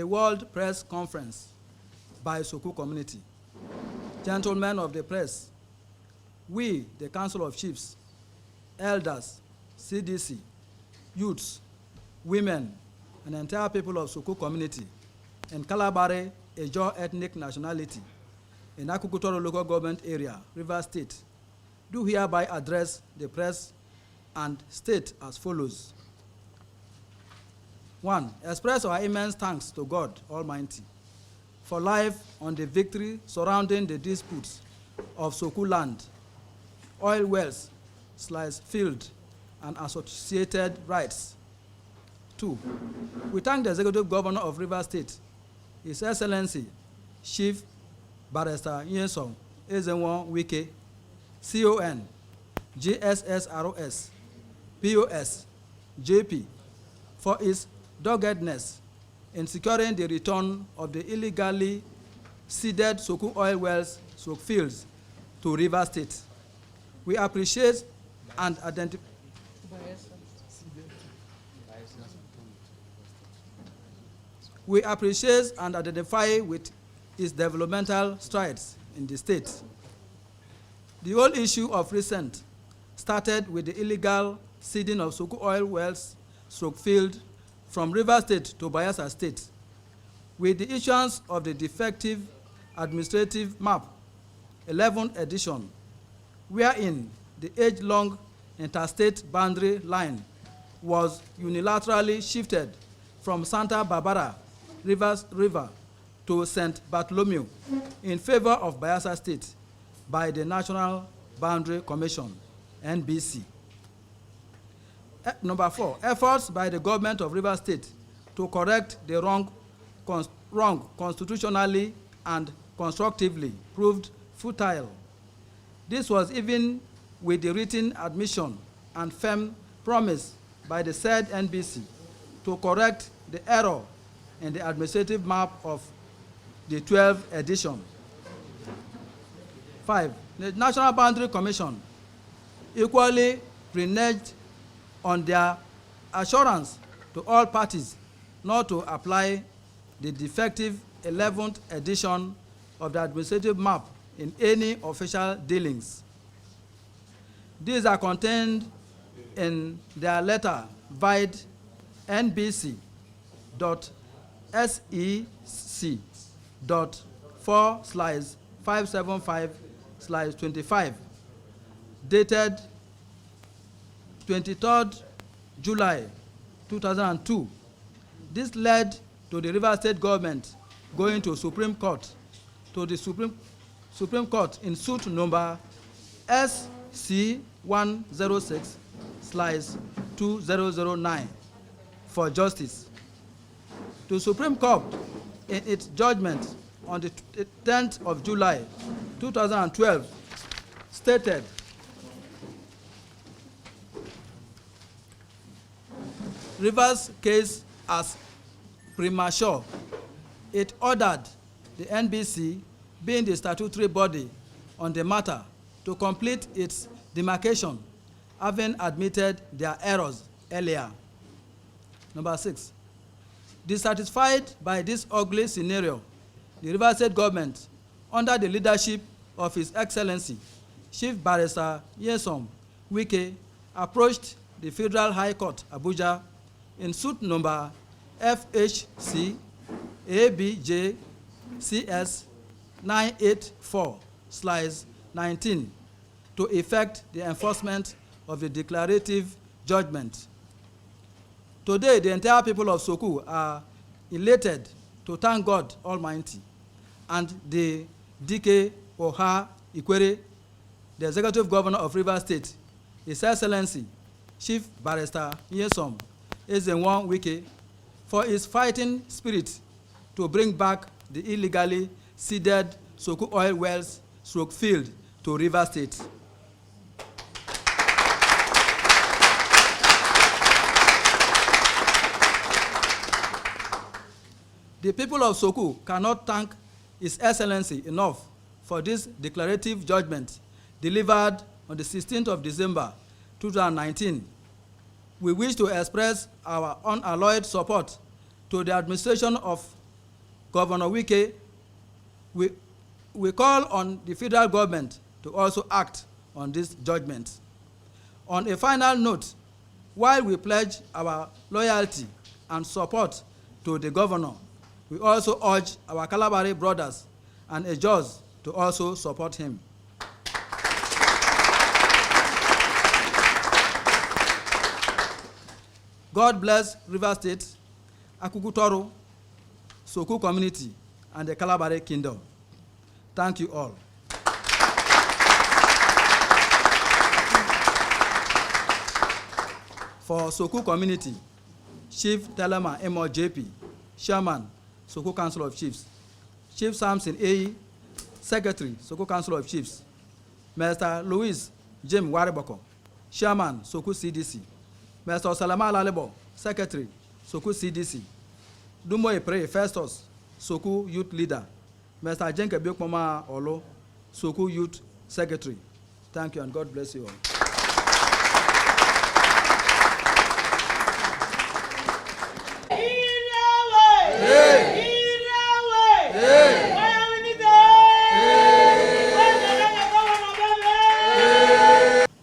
a World Press Conference by Soku community. Gentlemen of the press, we, the Council of Chiefs, elders, CDC, youths, women, and entire people of Soku community in Kalabare, a Jaw ethnic nationality, in Akuku-Toru local government area, Rivers State, do hereby address the press and state as follows. 1. Express our immense thanks to God Almighty for life on the victory surrounding the disputes of Soku land, oil wells, field, and associated rights. 2. We thank the Executive Governor of Rivers State, His Excellency, Chief Barrister Nyesom Ezenwo Wike, CON, GSSROS, POS, JP, for his doggedness in securing the return of the illegally seeded Soku oil wells, Soku fields, to Rivers State. We appreciate and identify. We appreciate and identify with its developmental strides in the state. The whole issue of recent started with the illegal seeding of Soku oil wells, Soku field, from Rivers State to Bayelsa State, with the issuance of the defective administrative map, 11th edition, wherein the age-long interstate boundary line was unilaterally shifted from Santa Barbara River to St. Bartholomew in favor of Bayelsa State by the National Boundary Commission, NBC. Number 4, efforts by the government of Rivers State to correct the wrong constitutionally and constructively proved futile. This was even with the written admission and firm promise by the said NBC to correct the error in the administrative map of the 12th edition. 5, the National Boundary Commission equally reneged on their assurance to all parties not to apply the defective 11th edition of the administrative map in any official dealings. These are contained in their letter vide NBC.SEC.4/575/25, dated 23rd July 2002. This led to the Rivers State government going to Supreme Court, Supreme Court in suit number SC106/2009 for justice. The Supreme Court, in its judgment on the 10th of July 2012, stated, Rivers case as premature. It ordered the NBC, being the statutory body on the matter, to complete its demarcation, having admitted their errors earlier. Number 6, dissatisfied by this ugly scenario, the Rivers State government, under the leadership of His Excellency, Chief Barrister Nyesom Wike, approached the Federal High Court, Abuja, in suit number FHC ABJ CS 984/19 to effect the enforcement of the declarative judgment. Today, the entire people of Soku are elated to thank God Almighty and the DK Oha Ikwere, the Executive Governor of Rivers State, His Excellency Chief Barrister Nyesom Ezenwo Wike, for his fighting spirit to bring back the illegally seeded Soku oil wells Soku field to Rivers State. The people of Soku cannot thank His Excellency enough for this declarative judgment delivered on the 16th of December 2019. We wish to express our unalloyed support to the administration of Governor Wike, we call on the federal government to also act on this judgment. On a final note, while we pledge our loyalty and support to the governor, we also urge our Kalabari brothers and Ejos to also support him. God bless River State, Akuku-Toru, Soku community, and the Kalabari kingdom. Thank you all. For Soku community, Chief Telema Imoh JP, Chairman, Soku Council of Chiefs. Chief Samson A. Secretary, Soku Council of Chiefs. Mr. Louis Jim Wariboko, Chairman, Soku CDC. Mr. Salama Lalebo, Secretary, Soku CDC. Dumo Epre Festus, Soku Youth Leader. Mr. Jenke Biokmama Olo, Soku Youth Secretary. Thank you and God bless you all.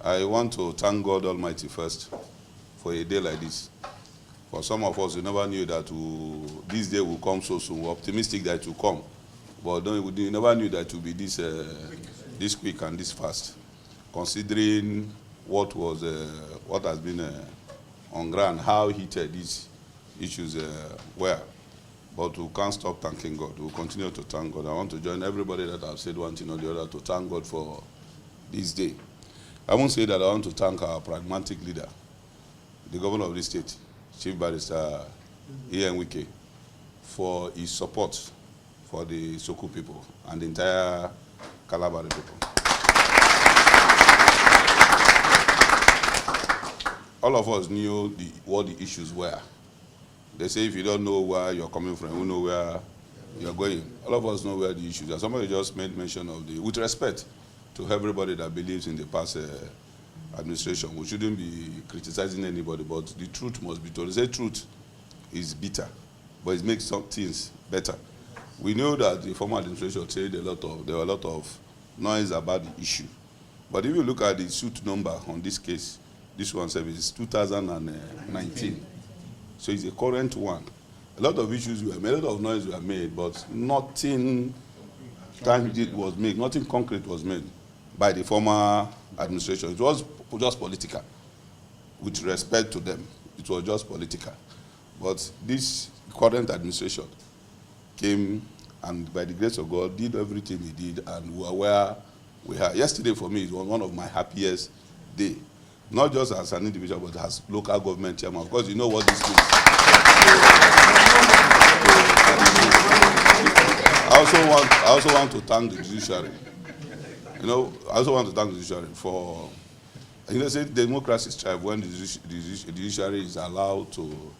I want to thank God Almighty first for a day like this. For some of us, we never knew that this day will come so soon. We're optimistic that it will come. But we never knew that it would be this quick and this fast. Considering what has been on ground, how heated these issues were. But we can't stop thanking God. We'll continue to thank God. I want to join everybody that have said one thing or the other to thank God for this day. I won't say that I want to thank our pragmatic leader, the governor of the state, Chief Barrister Ian Wike, for his support for the Soku people and the entire Kalabari people. All of us knew what the issues were. They say if you don't know where you're coming from, you know where you're going. All of us know where the issues are. Somebody just made mention of with respect to everybody that believes in the past administration. We shouldn't be criticizing anybody, but the truth must be told. They say truth is bitter, but it makes some things better. We know that the former administration said there were a lot of noise about the issue. But if you look at the suit number on this case, this one is 2019. So it's a current one. A lot of issues were made, a lot of noise were made, but nothing tangible was made, nothing concrete was made by the former administration. It was just political. With respect to them, it was just political. But this current administration came and by the grace of God did everything he did, and we are where we are. Yesterday for me, it was one of my happiest days. Not just as an individual, but as local government chairman. Of course, you know what this means. I also want to thank the judiciary. I also want to thank the judiciary for, say democracy strive when the judiciary is allowed to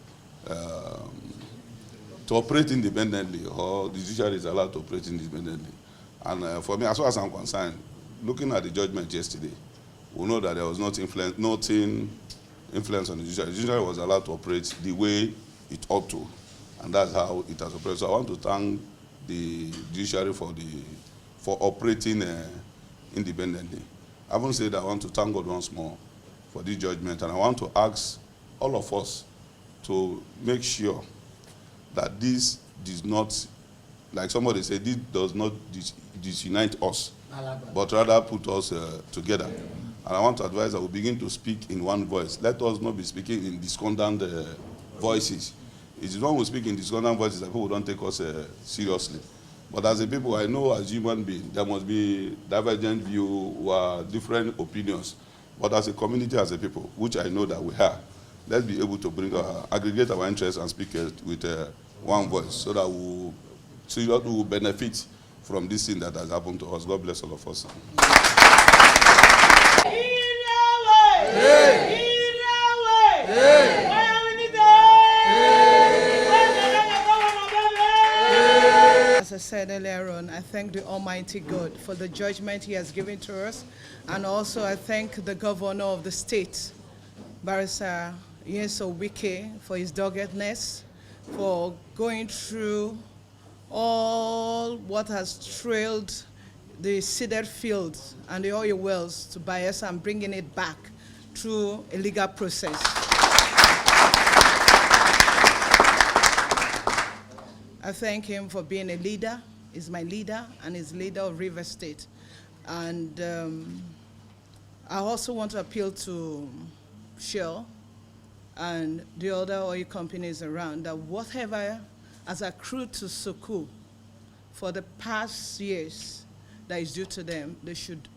operate independently, or the judiciary is allowed to operate independently. And for me, as far as I'm concerned, looking at the judgment yesterday, we know that there was nothing influence on the judiciary. The judiciary was allowed to operate the way it ought to, and that's how it has operated. So I want to thank the judiciary for operating independently. I haven't said I want to thank God once more for this judgment, and I want to ask all of us to make sure that this does not, like somebody said, this does not disunite us, but rather put us together. And I want to advise that we begin to speak in one voice. Let us not be speaking in discordant voices. It is when we speak in discordant voices that people don't take us seriously. But as a people, I know as human beings, there must be divergent views or different opinions. But as a community, as a people, which I know that we have, let's be able to aggregate our interests and speak with one voice, so that we will benefit from this thing that has happened to us. God bless all of us. As I said earlier on, I thank the Almighty God for the judgment He has given to us, and also I thank the governor of the state, Barrister Wike, for his doggedness, for going through all what has trailed the seeded fields and the oil wells to Bayelsa and bringing it back through a legal process. I thank him for being a leader. He's my leader and he's leader of River State. And I also want to appeal to Shell and the other oil companies around that whatever has accrued to Soku for the past years that is due to them, they should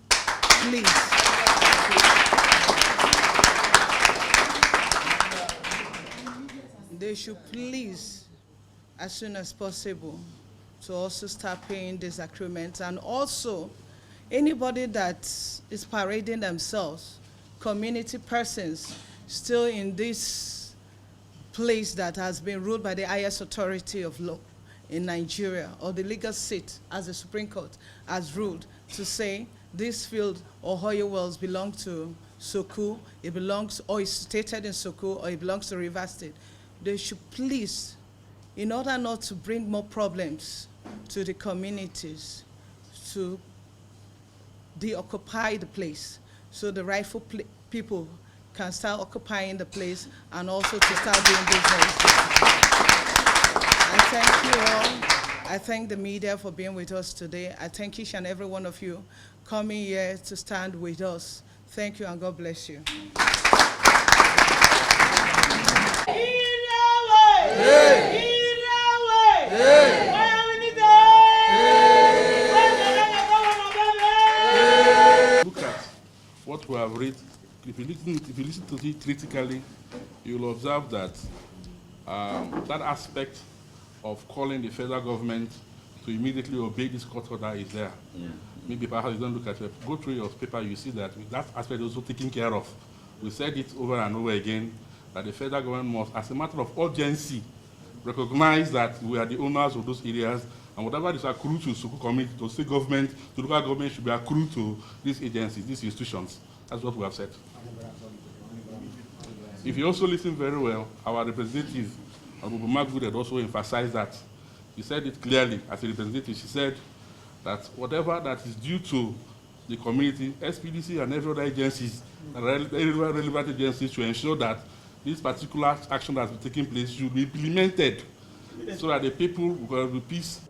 please as soon as possible to also start paying these accruements. And also anybody that is parading themselves, community persons still in this place that has been ruled by the highest authority of law in Nigeria, or the legal seat as the Supreme Court has ruled, to say this field or oil wells belong to Soku, it belongs, or is stated in Soku, or it belongs to River State. They should please, in order not to bring more problems to the communities, to deoccupy the place so the rightful people can start occupying the place and also to start doing business. I thank you all. I thank the media for being with us today. I thank each and every one of you coming here to stand with us. Thank you and God bless you. Look at what we have read. If you listen to it critically, you will observe that that aspect of calling the federal government to immediately obey this court order is there. Yeah. Maybe perhaps you don't look at it. Go through your paper, you see that that aspect is also taken care of. We said it over and over again that the federal government must, as a matter of urgency, recognize that we are the owners of those areas, and whatever is accrued to Soku community, to state government, to local government, should be accrued to these agencies, these institutions. That's what we have said. If you also listen very well, our representative, Boma Goodhead, also emphasized that. He said it clearly as a representative. She said that whatever that is due to the community, SPDC and every other agencies, relevant agencies, to ensure that this particular action that has been taking place should be implemented so that the people will have peace.